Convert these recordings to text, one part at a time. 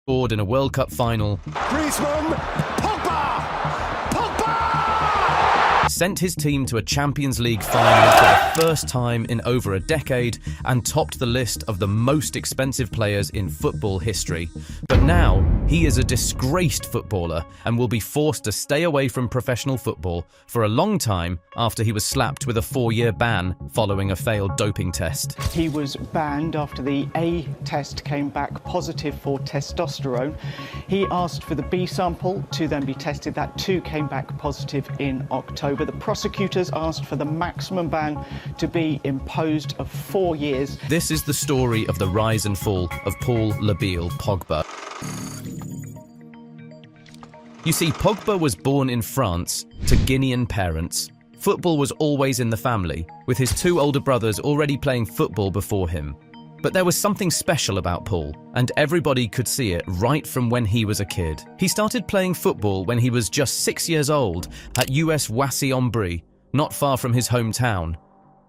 scored in a World Cup final, Griezmann, Pogba! sent his team to a Champions League final for the first time in over a decade, and topped the list of the most expensive players in football history. But now, he is a disgraced footballer and will be forced to stay away from professional football for a long time after he was slapped with a 4-year ban following a failed doping test. He was banned after the A test came back positive for testosterone. He asked for the B sample to then be tested. That too came back positive in October. The prosecutors asked for the maximum ban to be imposed of 4 years. This is the story of the rise and fall of Paul Pogba. You see, Pogba was born in France to Guinean parents. Football was always in the family, with his 2 older brothers already playing football before him. But there was something special about Paul, and everybody could see it right from when he was a kid. He started playing football when he was just 6 years old at US Ouassi-en-Brie, not far from his hometown.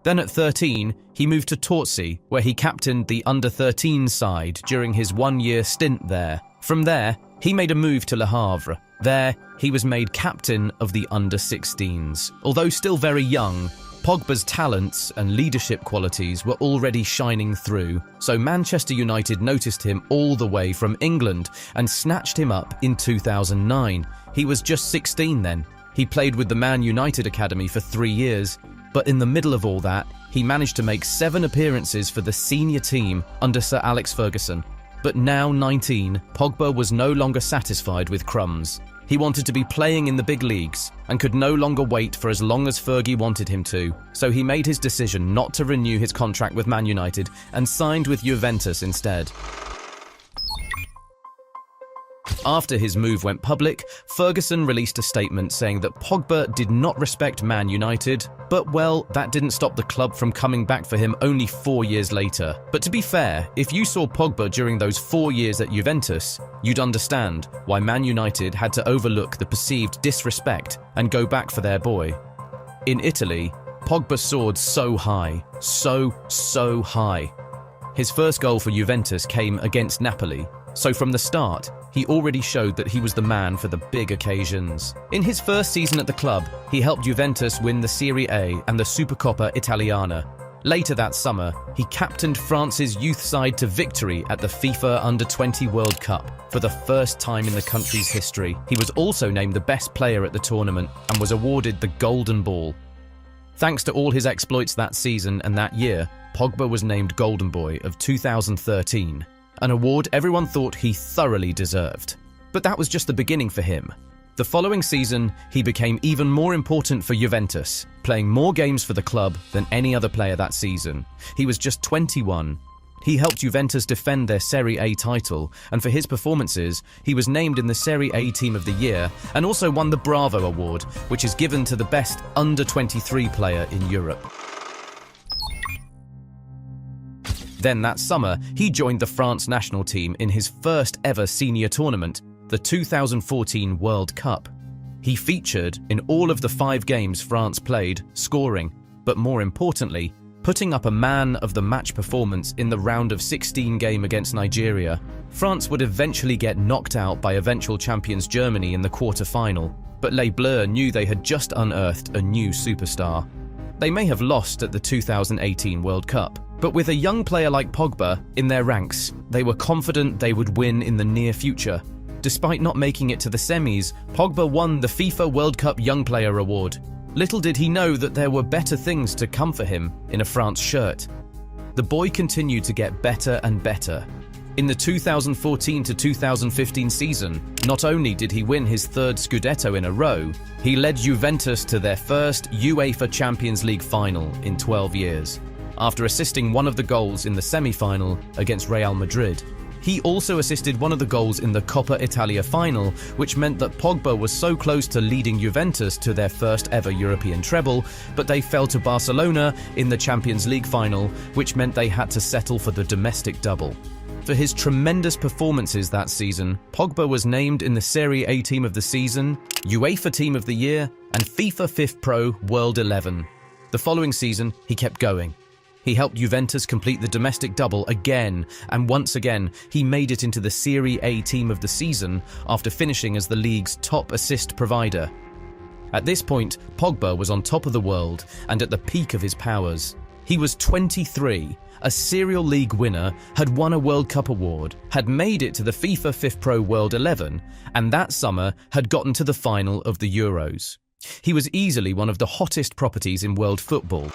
Then at 13, he moved to Torcy, where he captained the under-13 side during his 1-year stint there. From there, he made a move to Le Havre. There, he was made captain of the under-16s. Although still very young, Pogba's talents and leadership qualities were already shining through, so Manchester United noticed him all the way from England and snatched him up in 2009. He was just 16 then. He played with the Man United Academy for 3 years, but in the middle of all that, he managed to make 7 appearances for the senior team under Sir Alex Ferguson. But now 19, Pogba was no longer satisfied with crumbs. He wanted to be playing in the big leagues and could no longer wait for as long as Fergie wanted him to, so he made his decision not to renew his contract with Man United and signed with Juventus instead. After his move went public, Ferguson released a statement saying that Pogba did not respect Man United, but well, that didn't stop the club from coming back for him only 4 years later. But to be fair, if you saw Pogba during those 4 years at Juventus, you'd understand why Man United had to overlook the perceived disrespect and go back for their boy. In Italy, Pogba soared so high, so high. His first goal for Juventus came against Napoli, so from the start, he already showed that he was the man for the big occasions. In his first season at the club, he helped Juventus win the Serie A and the Supercoppa Italiana. Later that summer, he captained France's youth side to victory at the FIFA Under-20 World Cup for the first time in the country's history. He was also named the best player at the tournament and was awarded the Golden Ball. Thanks to all his exploits that season and that year, Pogba was named Golden Boy of 2013. An award everyone thought he thoroughly deserved. But that was just the beginning for him. The following season, he became even more important for Juventus, playing more games for the club than any other player that season. He was just 21. He helped Juventus defend their Serie A title, and for his performances, he was named in the Serie A Team of the Year and also won the Bravo Award, which is given to the best under-23 player in Europe. Then that summer, he joined the France national team in his first ever senior tournament, the 2014 World Cup. He featured in all of the 5 games France played, scoring, but more importantly, putting up a man of the match performance in the round of 16 game against Nigeria. France would eventually get knocked out by eventual champions Germany in the quarter-final, but Les Bleus knew they had just unearthed a new superstar. They may have lost at the 2018 World Cup, but with a young player like Pogba in their ranks, they were confident they would win in the near future. Despite not making it to the semis, Pogba won the FIFA World Cup Young Player Award. Little did he know that there were better things to come for him in a France shirt. The boy continued to get better and better. In the 2014 to 2015 season, not only did he win his 3rd Scudetto in a row, he led Juventus to their first UEFA Champions League final in 12 years. After assisting one of the goals in the semi-final against Real Madrid. He also assisted one of the goals in the Coppa Italia final, which meant that Pogba was so close to leading Juventus to their first ever European treble, but they fell to Barcelona in the Champions League final, which meant they had to settle for the domestic double. For his tremendous performances that season, Pogba was named in the Serie A Team of the Season, UEFA Team of the Year, and FIFA 5 Pro World 11. The following season, he kept going. He helped Juventus complete the domestic double again, and once again, he made it into the Serie A team of the season after finishing as the league's top assist provider. At this point, Pogba was on top of the world and at the peak of his powers. He was 23, a serial league winner, had won a World Cup award, had made it to the FIFA FIFPro World 11, and that summer had gotten to the final of the Euros. He was easily one of the hottest properties in world football.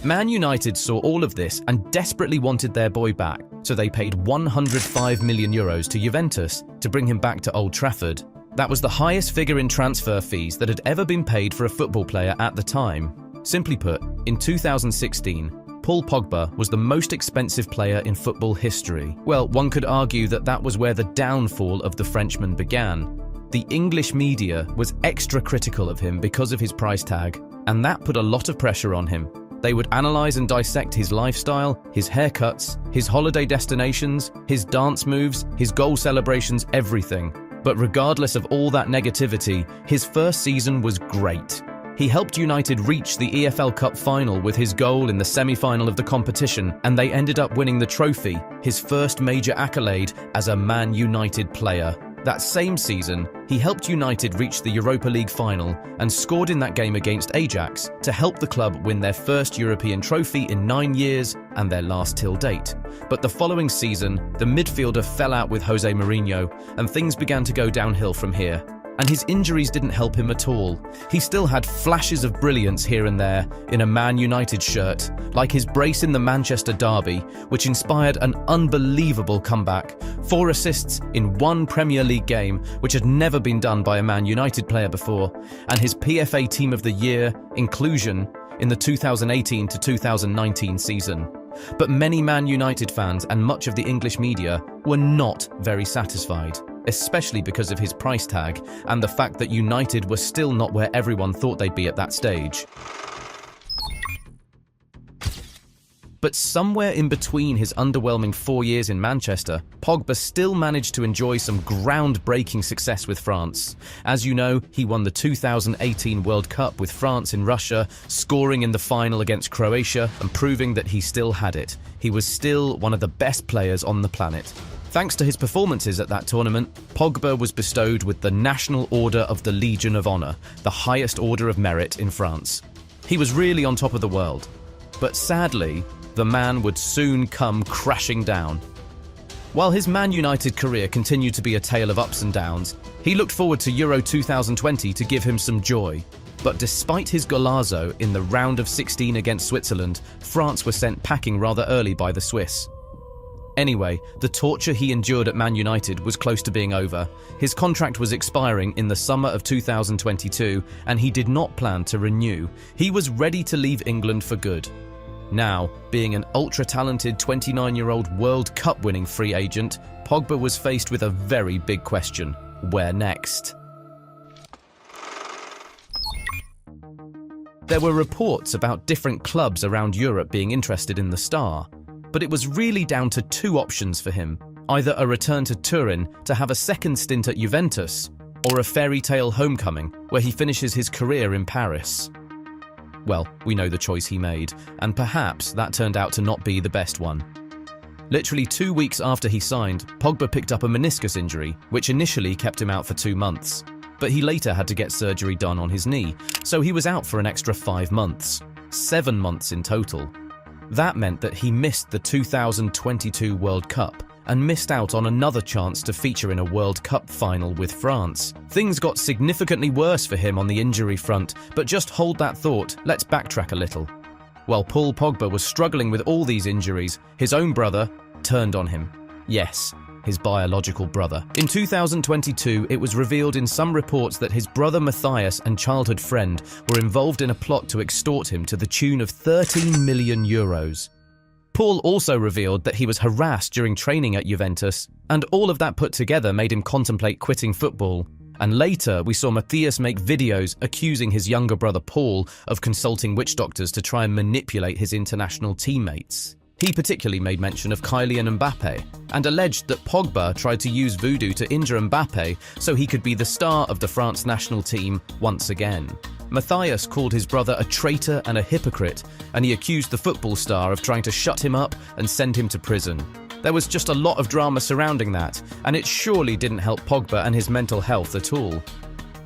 Man United saw all of this and desperately wanted their boy back, so they paid €105 million to Juventus to bring him back to Old Trafford. That was the highest figure in transfer fees that had ever been paid for a football player at the time. Simply put, in 2016, Paul Pogba was the most expensive player in football history. Well, one could argue that that was where the downfall of the Frenchman began. The English media was extra critical of him because of his price tag, and that put a lot of pressure on him. They would analyze and dissect his lifestyle, his haircuts, his holiday destinations, his dance moves, his goal celebrations, everything. But regardless of all that negativity, his first season was great. He helped United reach the EFL Cup final with his goal in the semi-final of the competition, and they ended up winning the trophy, his first major accolade as a Man United player. That same season, he helped United reach the Europa League final and scored in that game against Ajax to help the club win their first European trophy in 9 years and their last till date. But the following season, the midfielder fell out with Jose Mourinho and things began to go downhill from here. And his injuries didn't help him at all. He still had flashes of brilliance here and there in a Man United shirt, like his brace in the Manchester derby, which inspired an unbelievable comeback, 4 assists in 1 Premier League game, which had never been done by a Man United player before, and his PFA Team of the Year inclusion in the 2018 to 2019 season. But many Man United fans and much of the English media were not very satisfied, especially because of his price tag and the fact that United were still not where everyone thought they'd be at that stage. But somewhere in between his underwhelming 4 years in Manchester, Pogba still managed to enjoy some groundbreaking success with France. As you know, he won the 2018 World Cup with France in Russia, scoring in the final against Croatia and proving that he still had it. He was still one of the best players on the planet. Thanks to his performances at that tournament, Pogba was bestowed with the National Order of the Legion of Honor, the highest order of merit in France. He was really on top of the world. But sadly, the man would soon come crashing down. While his Man United career continued to be a tale of ups and downs, he looked forward to Euro 2020 to give him some joy. But despite his golazo in the round of 16 against Switzerland, France were sent packing rather early by the Swiss. Anyway, the torture he endured at Man United was close to being over. His contract was expiring in the summer of 2022, and he did not plan to renew. He was ready to leave England for good. Now, being an ultra-talented 29-year-old World Cup-winning free agent, Pogba was faced with a very big question. Where next? There were reports about different clubs around Europe being interested in the star, but it was really down to 2 options for him. Either a return to Turin to have a second stint at Juventus, or a fairy tale homecoming where he finishes his career in Paris. Well, we know the choice he made, and perhaps that turned out to not be the best one. Literally 2 weeks after he signed, Pogba picked up a meniscus injury, which initially kept him out for 2 months. But he later had to get surgery done on his knee, so he was out for an extra 5 months. 7 months in total. That meant that he missed the 2022 World Cup and missed out on another chance to feature in a World Cup final with France. Things got significantly worse for him on the injury front, but just hold that thought, let's backtrack a little. While Paul Pogba was struggling with all these injuries, his own brother turned on him. Yes, his biological brother. In 2022, it was revealed in some reports that his brother Matthias and childhood friend were involved in a plot to extort him to the tune of €13 million. Paul also revealed that he was harassed during training at Juventus, and all of that put together made him contemplate quitting football. And later, we saw Matthias make videos accusing his younger brother Paul of consulting witch doctors to try and manipulate his international teammates. He particularly made mention of Kylian Mbappe, and alleged that Pogba tried to use voodoo to injure Mbappe so he could be the star of the France national team once again. Matthias called his brother a traitor and a hypocrite, and he accused the football star of trying to shut him up and send him to prison. There was just a lot of drama surrounding that, and it surely didn't help Pogba and his mental health at all.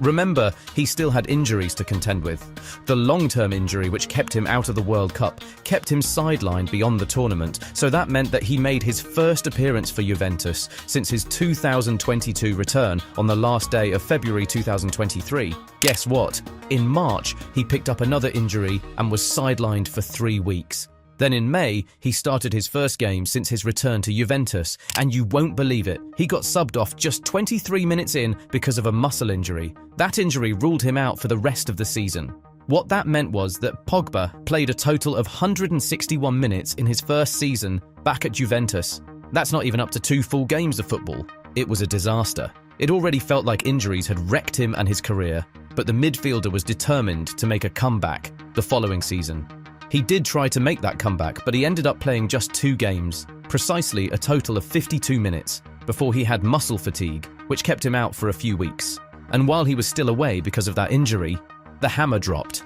Remember, he still had injuries to contend with. The long-term injury which kept him out of the World Cup kept him sidelined beyond the tournament, so that meant that he made his first appearance for Juventus since his 2022 return on the last day of February 2023. Guess what? In March, he picked up another injury and was sidelined for 3 weeks. Then in May, he started his first game since his return to Juventus, and you won't believe it, he got subbed off just 23 minutes in because of a muscle injury. That injury ruled him out for the rest of the season. What that meant was that Pogba played a total of 161 minutes in his first season back at Juventus. That's not even up to 2 full games of football. It was a disaster. It already felt like injuries had wrecked him and his career, but the midfielder was determined to make a comeback the following season. He did try to make that comeback, but he ended up playing just 2 games, precisely a total of 52 minutes, before he had muscle fatigue, which kept him out for a few weeks. And while he was still away because of that injury, the hammer dropped.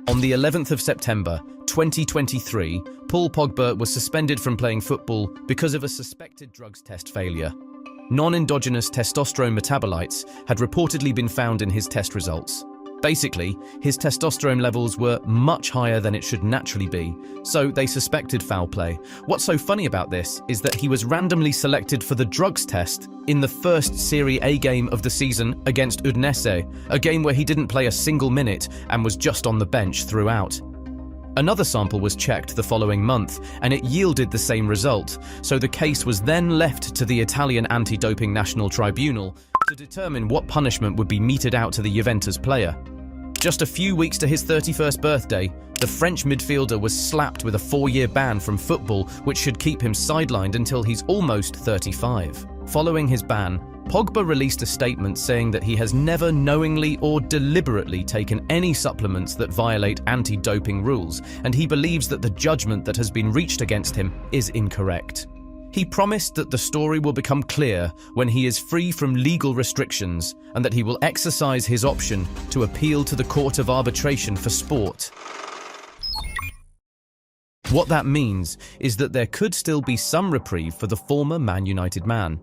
On the 11th of September, 2023, Paul Pogba was suspended from playing football because of a suspected drugs test failure. Non-endogenous testosterone metabolites had reportedly been found in his test results. Basically, his testosterone levels were much higher than it should naturally be, so they suspected foul play. What's so funny about this is that he was randomly selected for the drugs test in the first Serie A game of the season against Udinese, a game where he didn't play a single minute and was just on the bench throughout. Another sample was checked the following month, and it yielded the same result, so the case was then left to the Italian Anti-Doping National Tribunal to determine what punishment would be meted out to the Juventus player. Just a few weeks to his 31st birthday, the French midfielder was slapped with a 4-year ban from football, which should keep him sidelined until he's almost 35. Following his ban, Pogba released a statement saying that he has never knowingly or deliberately taken any supplements that violate anti-doping rules, and he believes that the judgment that has been reached against him is incorrect. He promised that the story will become clear when he is free from legal restrictions and that he will exercise his option to appeal to the Court of Arbitration for Sport. What that means is that there could still be some reprieve for the former Man United man.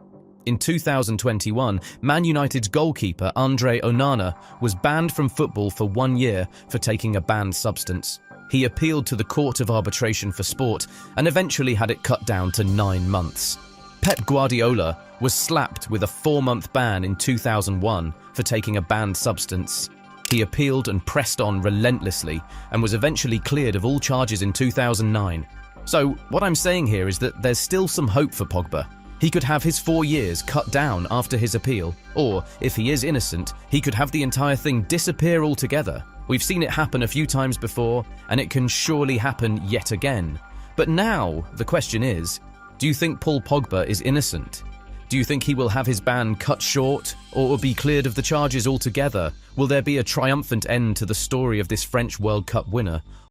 In 2021, Man United's goalkeeper Andre Onana was banned from football for 1 year for taking a banned substance. He appealed to the Court of Arbitration for Sport and eventually had it cut down to 9 months. Pep Guardiola was slapped with a 4-month ban in 2001 for taking a banned substance. He appealed and pressed on relentlessly and was eventually cleared of all charges in 2009. So what I'm saying here is that there's still some hope for Pogba. He could have his 4 years cut down after his appeal, or, if he is innocent, he could have the entire thing disappear altogether. We've seen it happen a few times before, and it can surely happen yet again. But now, the question is, do you think Paul Pogba is innocent? Do you think he will have his ban cut short, or be cleared of the charges altogether? Will there be a triumphant end to the story of this French World Cup winner?